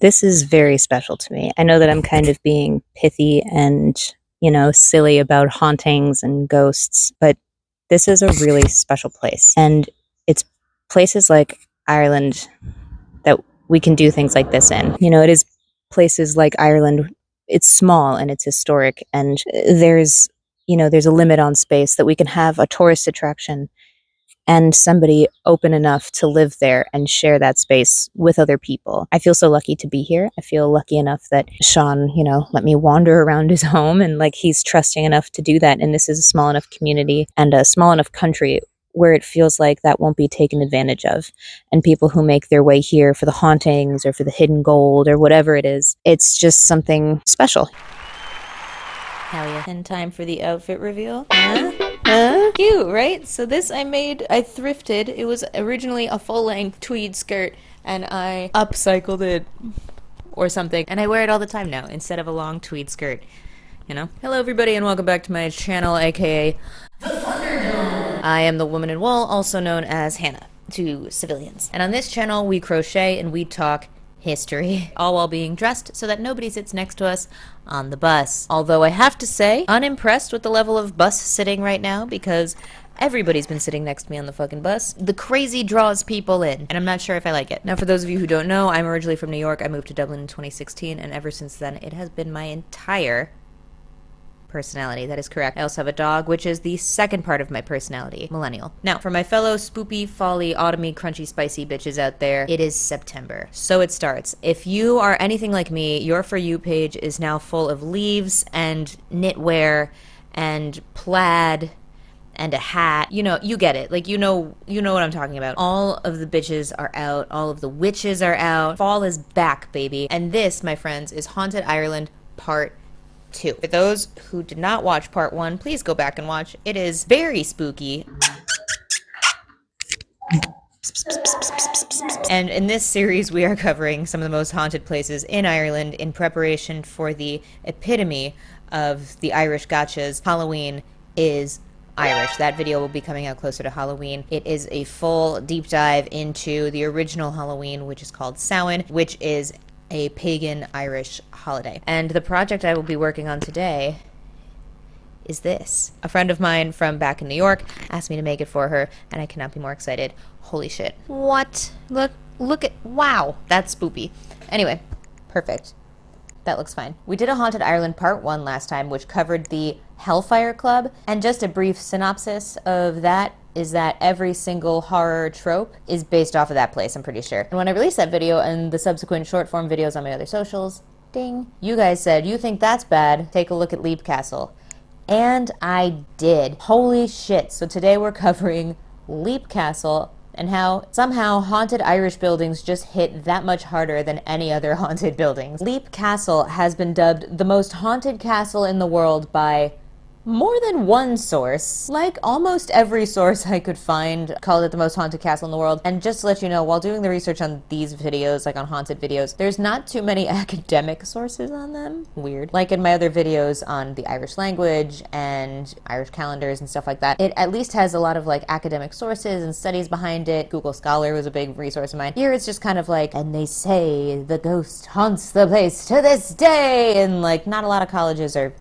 This is very special to me. I know that I'm kind of being pithy and, silly about hauntings and ghosts, but this is a really special place. And it's places like Ireland that we can do things like this in. It is places like Ireland. It's small and it's historic, and there's a limit on space that we can have a tourist attraction and somebody open enough to live there and share that space with other people. I feel so lucky to be here. I feel lucky enough that Sean, let me wander around his home, and like he's trusting enough to do that. And this is a small enough community and a small enough country where it feels like that won't be taken advantage of. And people who make their way here for the hauntings or for the hidden gold or whatever it is, it's just something special. Hell yeah. And time for the outfit reveal. Huh? Cute, right? So this I thrifted. It was originally a full-length tweed skirt, and I upcycled it or something. And I wear it all the time now instead of a long tweed skirt. Hello everybody and welcome back to my channel, aka The Thunderdome. I am the woman in wool, also known as Hannah to civilians. And on this channel we crochet and we talk history, all while being dressed so that nobody sits next to us on the bus. Although I have to say, unimpressed with the level of bus sitting right now, because everybody's been sitting next to me on the fucking bus. The crazy draws people in, and I'm not sure if I like it. Now, for those of you who don't know, I'm originally from New York. I moved to Dublin in 2016, and ever since then, it has been my entire personality. That is correct. I also have a dog, which is the second part of my personality, millennial. Now, for my fellow spoopy, folly, autumny, crunchy, spicy bitches out there, it is September. So it starts. If you are anything like me, your For You page is now full of leaves and knitwear and plaid and a hat. You get it. Like, you know what I'm talking about. All of the bitches are out. All of the witches are out. Fall is back, baby. And this, my friends, is Haunted Ireland Part 2. For those who did not watch part 1, please go back and watch. It is very spooky. And in this series, we are covering some of the most haunted places in Ireland in preparation for the epitome of the Irish gotchas. Halloween is Irish. That video will be coming out closer to Halloween. It is a full deep dive into the original Halloween, which is called Samhain, which is a pagan Irish holiday. And the project I will be working on today is this. A friend of mine from back in New York asked me to make it for her, and I cannot be more excited. Holy shit. What? Look at, wow, that's spoopy. Anyway, perfect. That looks fine. We did a Haunted Ireland Part 1 last time, which covered the Hellfire Club, and just a brief synopsis of that is that every single horror trope is based off of that place, I'm pretty sure. And when I released that video and the subsequent short form videos on my other socials, ding, you guys said, you think that's bad, take a look at Leap Castle. And I did. Holy shit. So today we're covering Leap Castle and how somehow haunted Irish buildings just hit that much harder than any other haunted buildings. Leap Castle has been dubbed the most haunted castle in the world by more than one source. Like almost every source I could find called it the most haunted castle in the world. And just to let you know, while doing the research on these videos, like on haunted videos, there's not too many academic sources on them. Weird. Like in my other videos on the Irish language and Irish calendars and stuff like that, it at least has a lot of like academic sources and studies behind it. Google Scholar was a big resource of mine. Here it's just kind of like, and they say the ghost haunts the place to this day, and like not a lot of colleges are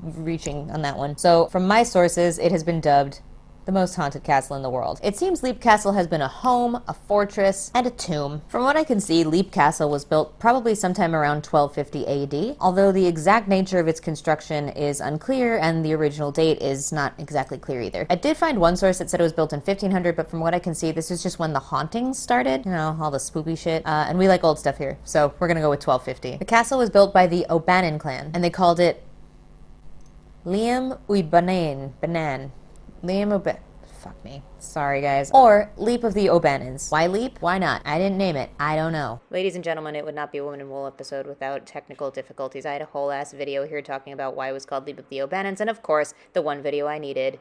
reaching on that one. So from my sources, it has been dubbed the most haunted castle in the world. It seems Leap Castle has been a home, a fortress, and a tomb. From what I can see, Leap Castle was built probably sometime around 1250 AD, although the exact nature of its construction is unclear and the original date is not exactly clear either. I did find one source that said it was built in 1500, but from what I can see, this is just when the hauntings started, all the spoopy shit, and we like old stuff here, so we're gonna go with 1250. The castle was built by the O'Bannon clan, and they called it Liam Banan. Fuck me. Sorry, guys. Or Leap of the O'Bannons. Why Leap? Why not? I didn't name it. I don't know. Ladies and gentlemen, it would not be a Woman in Wool episode without technical difficulties. I had a whole ass video here talking about why it was called Leap of the O'Bannons, and of course, the one video I needed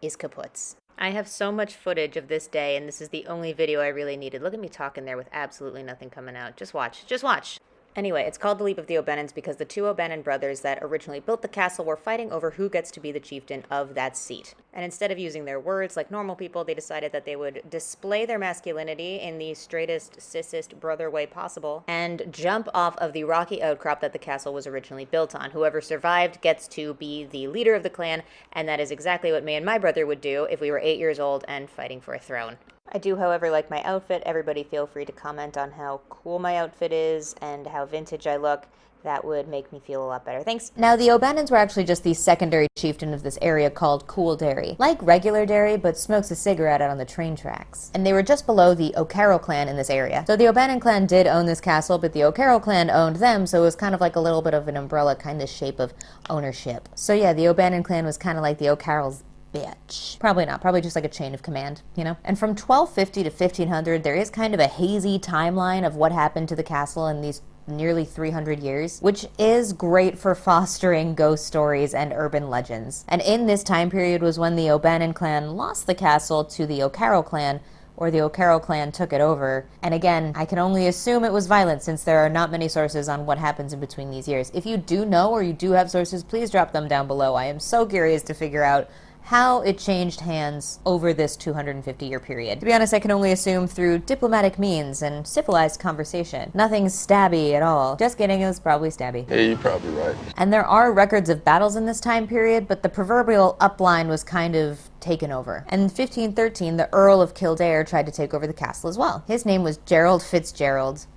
is kaputs. I have so much footage of this day, and this is the only video I really needed. Look at me talking there with absolutely nothing coming out. Just watch. Just watch. Anyway, it's called the Leap of the O'Bannons because the two O'Bannon brothers that originally built the castle were fighting over who gets to be the chieftain of that seat. And instead of using their words like normal people, they decided that they would display their masculinity in the straightest, cissest brother way possible and jump off of the rocky outcrop that the castle was originally built on. Whoever survived gets to be the leader of the clan, and that is exactly what me and my brother would do if we were 8 years old and fighting for a throne. I do, however, like my outfit. Everybody feel free to comment on how cool my outfit is and how vintage I look. That would make me feel a lot better. Thanks. Now, the O'Bannons were actually just the secondary chieftain of this area called Cool Derry. Like regular Derry, but smokes a cigarette out on the train tracks. And they were just below the O'Carroll clan in this area. So the O'Bannon clan did own this castle, but the O'Carroll clan owned them, so it was kind of like a little bit of an umbrella kind of shape of ownership. So yeah, the O'Bannon clan was kind of like the O'Carrolls. Bitch. Probably not. Probably just like a chain of command, you know? And from 1250 to 1500, there is kind of a hazy timeline of what happened to the castle in these nearly 300 years, which is great for fostering ghost stories and urban legends. And in this time period was when the O'Bannon clan lost the castle to the O'Carroll clan, or the O'Carroll clan took it over. And again, I can only assume it was violent since there are not many sources on what happens in between these years. If you do know or you do have sources, please drop them down below. I am so curious to figure out how it changed hands over this 250-year period. To be honest, I can only assume through diplomatic means and civilized conversation. Nothing stabby at all. Just kidding, it was probably stabby. Yeah, you're probably right. And there are records of battles in this time period, but the proverbial upline was kind of taken over. And in 1513, the Earl of Kildare tried to take over the castle as well. His name was Gerald Fitzgerald.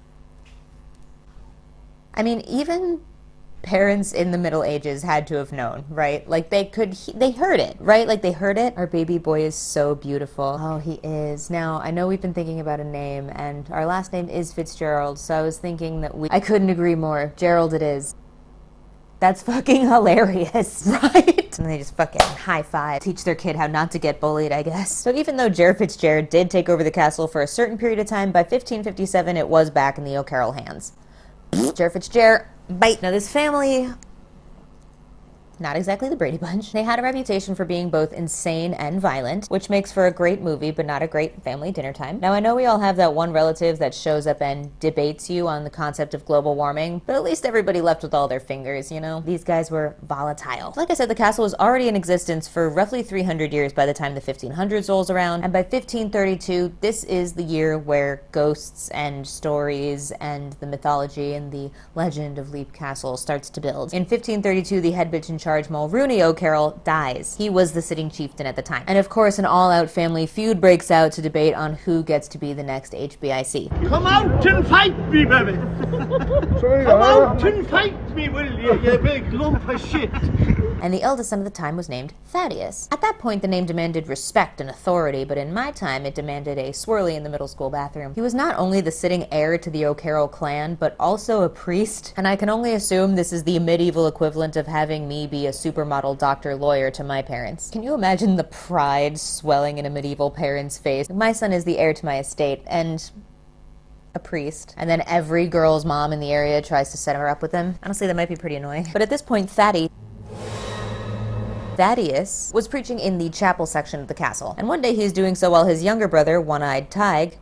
I mean, even parents in the Middle Ages had to have known, right? Like they heard it, right? Like they heard it. Our baby boy is so beautiful. Oh, he is. Now, I know we've been thinking about a name, and our last name is Fitzgerald, so I was thinking that I couldn't agree more. Gerald it is. That's fucking hilarious, right? And they just fucking high five, teach their kid how not to get bullied, I guess. So even though Jared Fitzgerald did take over the castle for a certain period of time, by 1557 it was back in the O'Carroll hands. Jared Fitzgerald. Bite. Now this family, not exactly the Brady Bunch. They had a reputation for being both insane and violent, which makes for a great movie, but not a great family dinner time. Now, I know we all have that one relative that shows up and debates you on the concept of global warming, but at least everybody left with all their fingers, you know? These guys were volatile. Like I said, the castle was already in existence for roughly 300 years by the time the 1500s rolls around, and by 1532, this is the year where ghosts and stories and the mythology and the legend of Leap Castle starts to build. In 1532, the head bitch in charge, Mulrooney O'Carroll, dies. He was the sitting chieftain at the time. And of course, an all-out family feud breaks out to debate on who gets to be the next HBIC. Come out and fight me, baby! Come out and fight me, will you big lump of shit! And the eldest son of the time was named Thaddeus. At that point, the name demanded respect and authority, but in my time, it demanded a swirly in the middle school bathroom. He was not only the sitting heir to the O'Carroll clan, but also a priest, and I can only assume this is the medieval equivalent of having me be a supermodel doctor lawyer to my parents. Can you imagine the pride swelling in a medieval parent's face? My son is the heir to my estate, and a priest, and then every girl's mom in the area tries to set her up with him. Honestly, that might be pretty annoying. But at this point, Thaddeus was preaching in the chapel section of the castle, and one day he's doing so while his younger brother, One-Eyed Tige,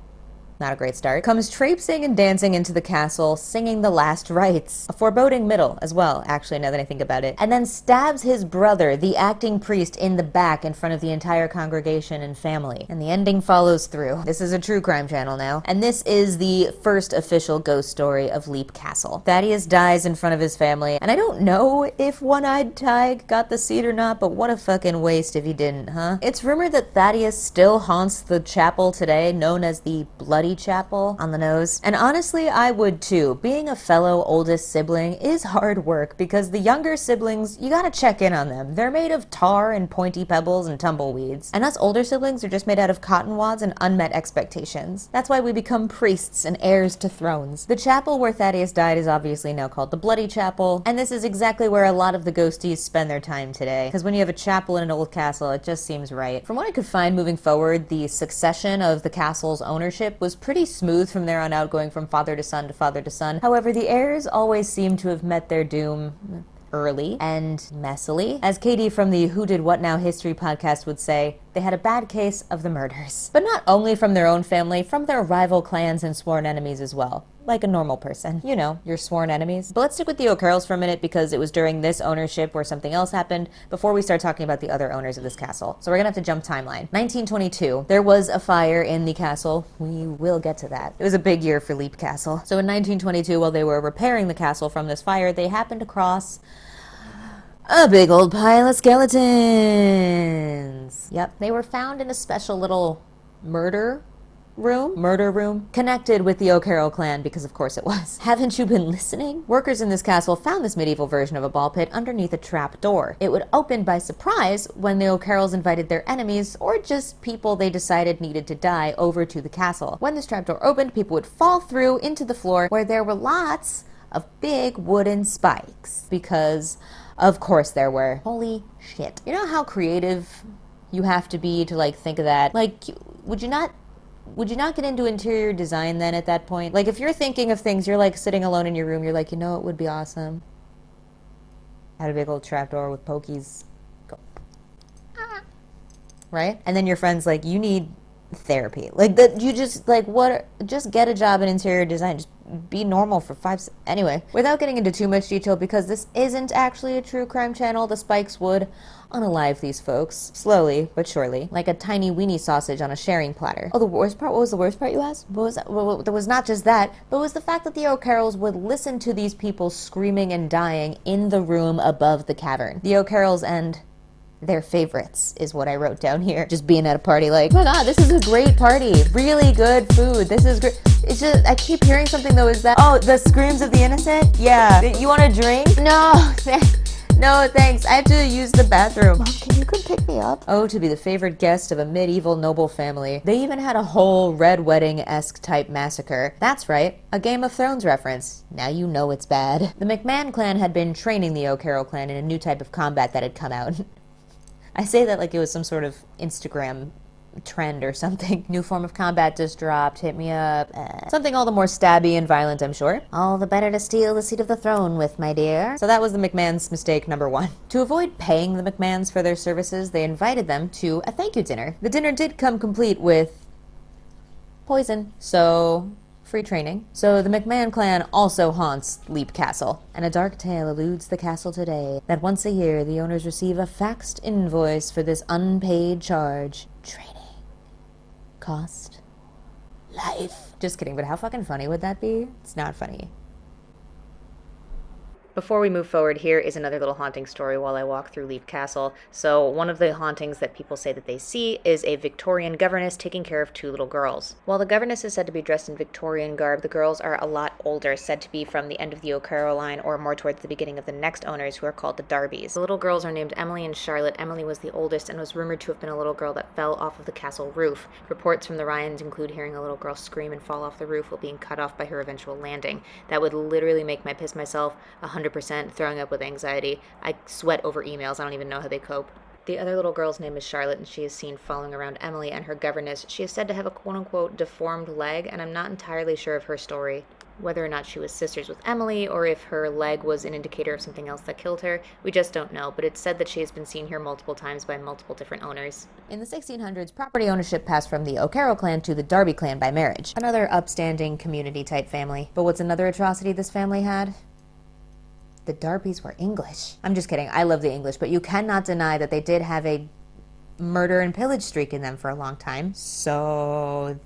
not a great start, comes traipsing and dancing into the castle, singing the last rites. A foreboding middle as well, actually, now that I think about it. And then stabs his brother, the acting priest, in the back in front of the entire congregation and family. And the ending follows through. This is a true crime channel now. And this is the first official ghost story of Leap Castle. Thaddeus dies in front of his family, and I don't know if One-Eyed Tige got the seat or not, but what a fucking waste if he didn't, huh? It's rumored that Thaddeus still haunts the chapel today, known as the Bloody Chapel, on the nose. And honestly, I would too. Being a fellow oldest sibling is hard work because the younger siblings, you gotta check in on them. They're made of tar and pointy pebbles and tumbleweeds. And us older siblings are just made out of cotton wads and unmet expectations. That's why we become priests and heirs to thrones. The chapel where Thaddeus died is obviously now called the Bloody Chapel, and this is exactly where a lot of the ghosties spend their time today. Because when you have a chapel in an old castle, it just seems right. From what I could find moving forward, the succession of the castle's ownership was pretty smooth from there on out, going from father to son to father to son. However, the heirs always seem to have met their doom early and messily. As Katie from the Who Did What Now History podcast would say, they had a bad case of the murders. But not only from their own family, from their rival clans and sworn enemies as well. like a normal person. You know, your sworn enemies. But let's stick with the O'Carrolls for a minute because it was during this ownership where something else happened before we start talking about the other owners of this castle. So we're gonna have to jump timeline. 1922, there was a fire in the castle. We will get to that. It was a big year for Leap Castle. So in 1922, while they were repairing the castle from this fire, they happened across a big old pile of skeletons. Yep, they were found in a special little murder room, connected with the O'Carroll clan, because of course it was. Haven't you been listening? Workers in this castle found this medieval version of a ball pit underneath a trap door. It would open by surprise when the O'Carrolls invited their enemies, or just people they decided needed to die, over to the castle. When this trap door opened, people would fall through into the floor where there were lots of big wooden spikes, because of course there were. Holy shit. You know how creative you have to be to like think of that? Like, would you not get into interior design then at that point? Like, if you're thinking of things, you're like sitting alone in your room, you're like, you know, it would be awesome. Had a big old trapdoor with pokies. Go. Right? And then your friend's like, you need therapy. Like, that you just, like, what? Just get a job in interior design. Just be normal for Anyway, without getting into too much detail, because this isn't actually a true crime channel, the spikes would unalive these folks, slowly but surely, like a tiny weenie sausage on a sharing platter. Oh, the worst part? What was the worst part, you asked? What was that? Well, there was not just that, but it was the fact that the O'Carrolls would listen to these people screaming and dying in the room above the cavern. The O'Carrolls and their favorites is what I wrote down here. Just being at a party like, oh my god, this is a great party. Really good food. This is great. It's just, I keep hearing something though, is that, oh, the screams of the innocent? Yeah. You want a drink? No. No, thanks. I have to use the bathroom. Mom, can you come pick me up? Oh, to be the favorite guest of a medieval noble family. They even had a whole Red Wedding-esque type massacre. That's right, a Game of Thrones reference. Now you know it's bad. The McMahon clan had been training the O'Carroll clan in a new type of combat that had come out. I say that like it was some sort of Instagram trend or something. New form of combat just dropped, hit me up. Something all the more stabby and violent, I'm sure. All the better to steal the seat of the throne with, my dear. So that was the McMahons' mistake number one. To avoid paying the McMahons for their services, they invited them to a thank you dinner. The dinner did come complete with poison, so free training. So the McMahon clan also haunts Leap Castle, and a dark tale eludes the castle today, that once a year the owners receive a faxed invoice for this unpaid charge. Training cost life. Just kidding, but how fucking funny would that be? It's not funny. Before we move forward, here is another little haunting story while I walk through Leap Castle. So one of the hauntings that people say that they see is a Victorian governess taking care of two little girls. While the governess is said to be dressed in Victorian garb, the girls are a lot older, said to be from the end of the O'Carroll line or more towards the beginning of the next owners, who are called the Darbys. The little girls are named Emily and Charlotte. Emily was the oldest and was rumored to have been a little girl that fell off of the castle roof. Reports from the Ryans include hearing a little girl scream and fall off the roof while being cut off by her eventual landing. That would literally make me piss myself 100%, throwing up with anxiety. I sweat over emails. I don't even know how they cope. The other little girl's name is Charlotte, and she is seen following around Emily and her governess. She is said to have a quote-unquote deformed leg, and I'm not entirely sure of her story. Whether or not she was sisters with Emily, or if her leg was an indicator of something else that killed her, we just don't know, but it's said that she has been seen here multiple times by multiple different owners. In the 1600s, property ownership passed from the O'Carroll clan to the Darby clan by marriage. Another upstanding community-type family. But what's another atrocity this family had? The Darbys were English. I'm just kidding. I love the English, but you cannot deny that they did have a murder and pillage streak in them for a long time. So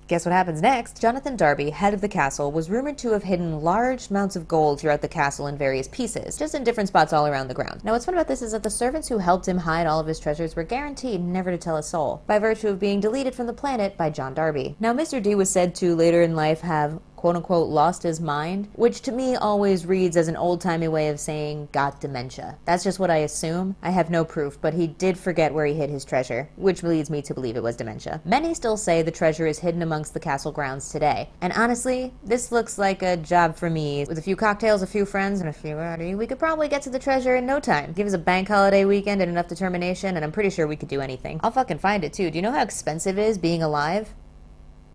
guess what happens next? Jonathan Darby, head of the castle, was rumored to have hidden large amounts of gold throughout the castle in various pieces, just in different spots all around the ground. Now what's fun about this is that the servants who helped him hide all of his treasures were guaranteed never to tell a soul, by virtue of being deleted from the planet by John Darby. Now Mr. D was said to later in life have quote-unquote lost his mind, which to me always reads as an old-timey way of saying got dementia. That's just what I assume. I have no proof, but he did forget where he hid his treasure, which leads me to believe it was dementia. Many still say the treasure is hidden amongst the castle grounds today, and honestly, this looks like a job for me. With a few cocktails, a few friends, and a few we could probably get to the treasure in no time. Give us a bank holiday weekend and enough determination, and I'm pretty sure we could do anything. I'll fucking find it too. Do you know how expensive it is being alive?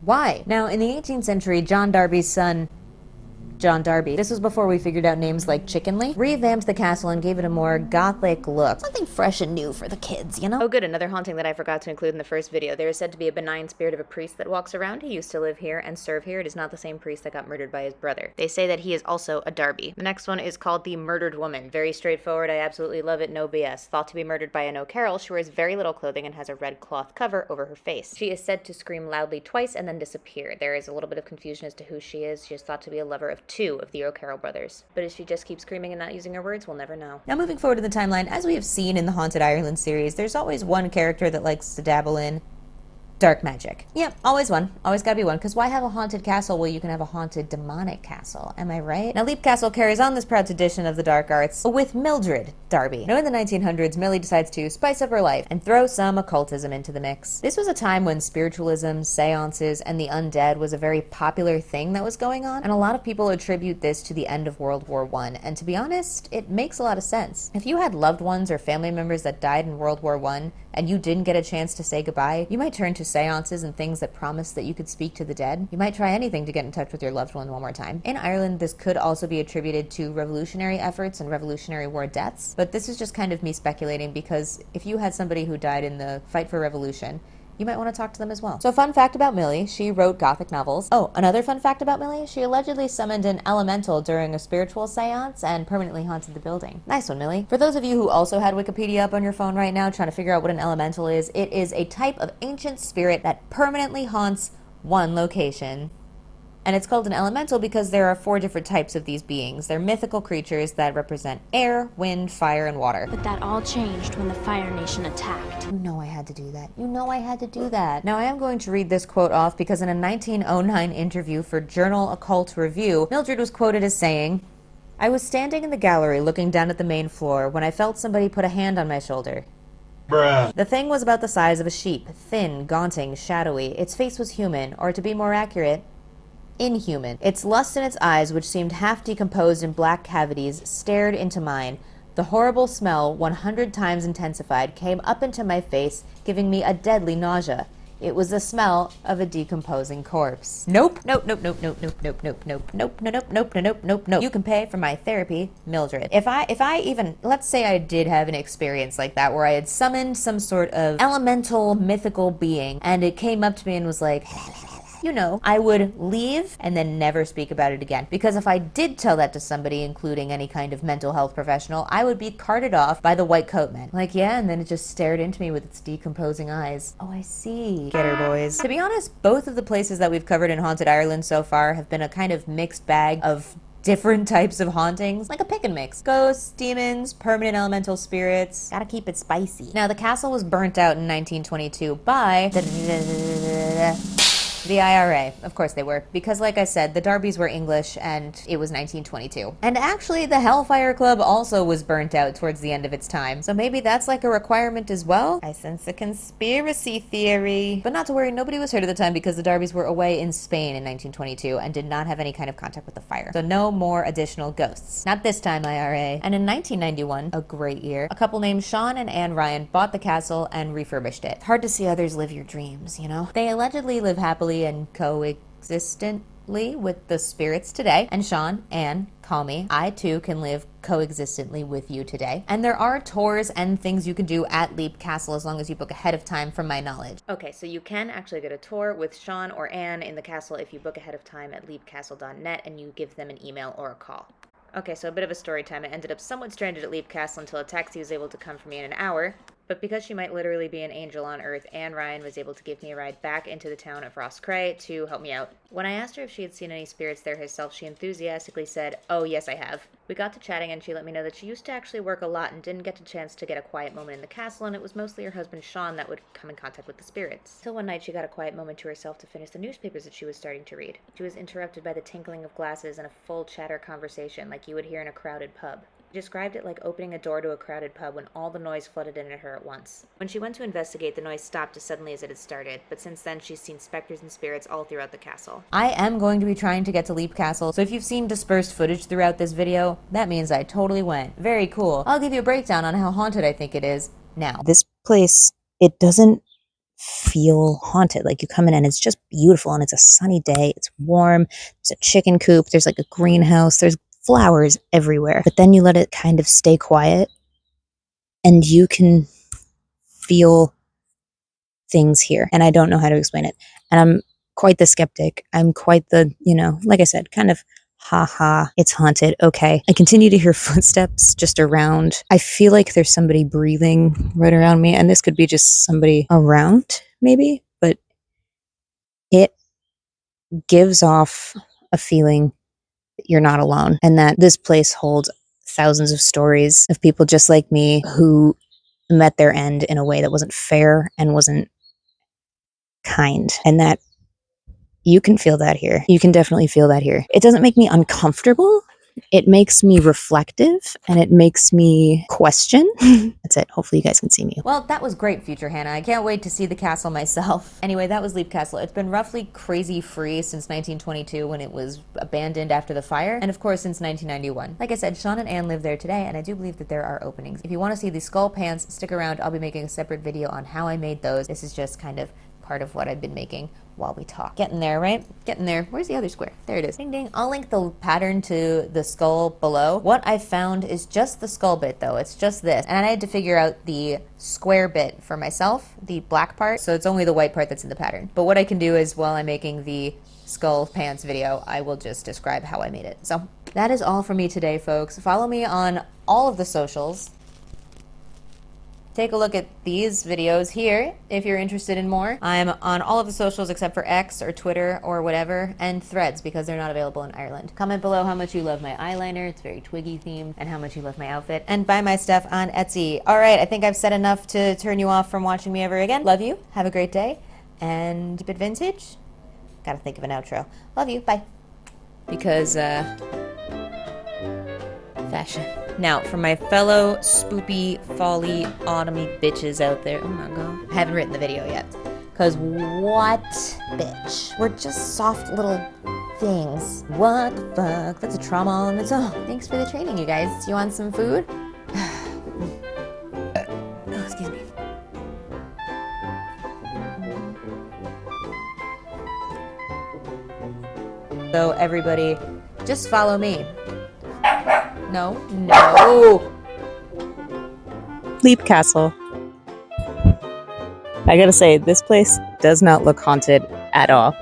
Why? Now, in the 18th century, John Darby's son John Darby. This was before we figured out names like Chickenly. Revamped the castle and gave it a more gothic look. Something fresh and new for the kids, you know? Oh good, another haunting that I forgot to include in the first video. There is said to be a benign spirit of a priest that walks around. He used to live here and serve here. It is not the same priest that got murdered by his brother. They say that he is also a Darby. The next one is called the Murdered Woman. Very straightforward. I absolutely love it. No BS. Thought to be murdered by an O'Carroll, she wears very little clothing and has a red cloth cover over her face. She is said to scream loudly twice and then disappear. There is a little bit of confusion as to who she is. She is thought to be a lover of 2 of the O'Carroll brothers. But if she just keeps screaming and not using her words, we'll never know. Now moving forward in the timeline, as we have seen in the Haunted Ireland series, there's always one character that likes to dabble in dark magic. Yep, always one. Always gotta be one, because why have a haunted castle where you can have a haunted demonic castle? Am I right? Now, Leap Castle carries on this proud tradition of the dark arts with Mildred Darby. Now, in the 1900s, Millie decides to spice up her life and throw some occultism into the mix. This was a time when spiritualism, seances, and the undead was a very popular thing that was going on, and a lot of people attribute this to the end of World War I, and to be honest, it makes a lot of sense. If you had loved ones or family members that died in World War I, and you didn't get a chance to say goodbye, you might turn to seances and things that promise that you could speak to the dead. You might try anything to get in touch with your loved one more time. In Ireland, this could also be attributed to revolutionary efforts and Revolutionary War deaths, but this is just kind of me speculating, because if you had somebody who died in the fight for revolution, you might want to talk to them as well. So fun fact about Millie, she wrote Gothic novels. Oh, another fun fact about Millie, she allegedly summoned an elemental during a spiritual seance and permanently haunted the building. Nice one, Millie. For those of you who also had Wikipedia up on your phone right now trying to figure out what an elemental is, it is a type of ancient spirit that permanently haunts one location. And it's called an elemental because there are 4 different types of these beings. They're mythical creatures that represent air, wind, fire, and water. But that all changed when the Fire Nation attacked. You know I had to do that. You know I had to do that. Now I am going to read this quote off because in a 1909 interview for Journal Occult Review, Mildred was quoted as saying, "I was standing in the gallery looking down at the main floor when I felt somebody put a hand on my shoulder. Bruh. The thing was about the size of a sheep, thin, gaunting, shadowy. Its face was human, or to be more accurate, inhuman. Its lust in its eyes, which seemed half decomposed in black cavities, stared into mine. The horrible smell, 100 times intensified, came up into my face, giving me a deadly nausea. It was the smell of a decomposing corpse." Nope. Nope, nope, nope, nope, nope, nope, nope, nope, nope, nope, nope, nope, nope, nope. You can pay for my therapy, Mildred. If I even, let's say I did have an experience like that where I had summoned some sort of elemental mythical being and it came up to me and was like, you know, I would leave and then never speak about it again. Because if I did tell that to somebody, including any kind of mental health professional, I would be carted off by the white coat men. Like, yeah, and then it just stared into me with its decomposing eyes. Oh, I see. Get her, boys. To be honest, both of the places that we've covered in Haunted Ireland so far have been a kind of mixed bag of different types of hauntings, like a pick and mix. Ghosts, demons, permanent elemental spirits. Gotta keep it spicy. Now, the castle was burnt out in 1922 by the IRA. Of course they were. Because like I said, the Darbys were English and it was 1922. And actually the Hellfire Club also was burnt out towards the end of its time. So maybe that's like a requirement as well? I sense a conspiracy theory. But not to worry, nobody was hurt at the time because the Darbys were away in Spain in 1922 and did not have any kind of contact with the fire. So no more additional ghosts. Not this time, IRA. And in 1991, a great year, a couple named Sean and Anne Ryan bought the castle and refurbished it. It's hard to see others live your dreams, you know? They allegedly live happily and coexistently with the spirits today. And Sean, Anne, call me. I too can live coexistently with you today. And there are tours and things you can do at Leap Castle as long as you book ahead of time, from my knowledge. Okay, so you can actually get a tour with Sean or Anne in the castle if you book ahead of time at leapcastle.net and you give them an email or a call. Okay, so a bit of a story time. I ended up somewhat stranded at Leap Castle until a taxi was able to come for me in an hour. But because she might literally be an angel on Earth, Anne Ryan was able to give me a ride back into the town of Roscrea to help me out. When I asked her if she had seen any spirits there herself, she enthusiastically said, "Oh, yes, I have." We got to chatting and she let me know that she used to actually work a lot and didn't get a chance to get a quiet moment in the castle, and it was mostly her husband Sean that would come in contact with the spirits. Till one night she got a quiet moment to herself to finish the newspapers that she was starting to read. She was interrupted by the tinkling of glasses and a full chatter conversation like you would hear in a crowded pub. She described it like opening a door to a crowded pub when all the noise flooded in at her at once. When she went to investigate, the noise stopped as suddenly as it had started, but since then she's seen specters and spirits all throughout the castle. I am going to be trying to get to Leap Castle, so if you've seen dispersed footage throughout this video, that means I totally went. Very cool. I'll give you a breakdown on how haunted I think it is now. This place, it doesn't feel haunted. Like you come in and it's just beautiful and it's a sunny day, it's warm, there's a chicken coop, there's like a greenhouse, there's flowers everywhere. But then you let it kind of stay quiet and you can feel things here. And I don't know how to explain it. And I'm quite the skeptic. I'm quite the, like I said, kind of it's haunted. Okay. I continue to hear footsteps just around. I feel like there's somebody breathing right around me. And this could be just somebody around, maybe, but it gives off a feeling that you're not alone and that this place holds thousands of stories of people just like me who met their end in a way that wasn't fair and wasn't kind, and that you can feel that here. You can definitely feel that here. It doesn't make me uncomfortable. It makes me reflective and it makes me question. That's it. Hopefully you guys can see me. Well, that was great, future Hannah. I can't wait to see the castle myself. Anyway, that was Leap Castle. It's been roughly crazy free since 1922 when it was abandoned after the fire, and of course since 1991. Like I said, Sean and Anne live there today, and I do believe that there are openings. If you want to see the skull pants, stick around. I'll be making a separate video on how I made those. This is just kind of part of what I've been making while we talk. Getting there, right? Getting there. Where's the other square? There it is. Ding ding. I'll link the pattern to the skull below. What I found is just the skull bit though. It's just this. And I had to figure out the square bit for myself, the black part. So it's only the white part that's in the pattern. But what I can do is while I'm making the skull pants video, I will just describe how I made it. So that is all for me today, folks. Follow me on all of the socials. Take a look at these videos here if you're interested in more. I'm on all of the socials except for X or Twitter or whatever, and Threads because they're not available in Ireland. Comment below how much you love my eyeliner, it's very Twiggy themed, and how much you love my outfit, and buy my stuff on Etsy. Alright, I think I've said enough to turn you off from watching me ever again. Love you, have a great day, and keep it vintage. Gotta think of an outro. Love you, bye. Because, fashion. Now, for my fellow spoopy, folly, autumny bitches out there. Oh my god. I haven't written the video yet. Because what, bitch? We're just soft little things. What the fuck? That's a trauma on its own. Thanks for the training, you guys. You want some food? Oh, excuse me. So, everybody, just follow me. No, no. Leap Castle. I gotta say, this place does not look haunted at all.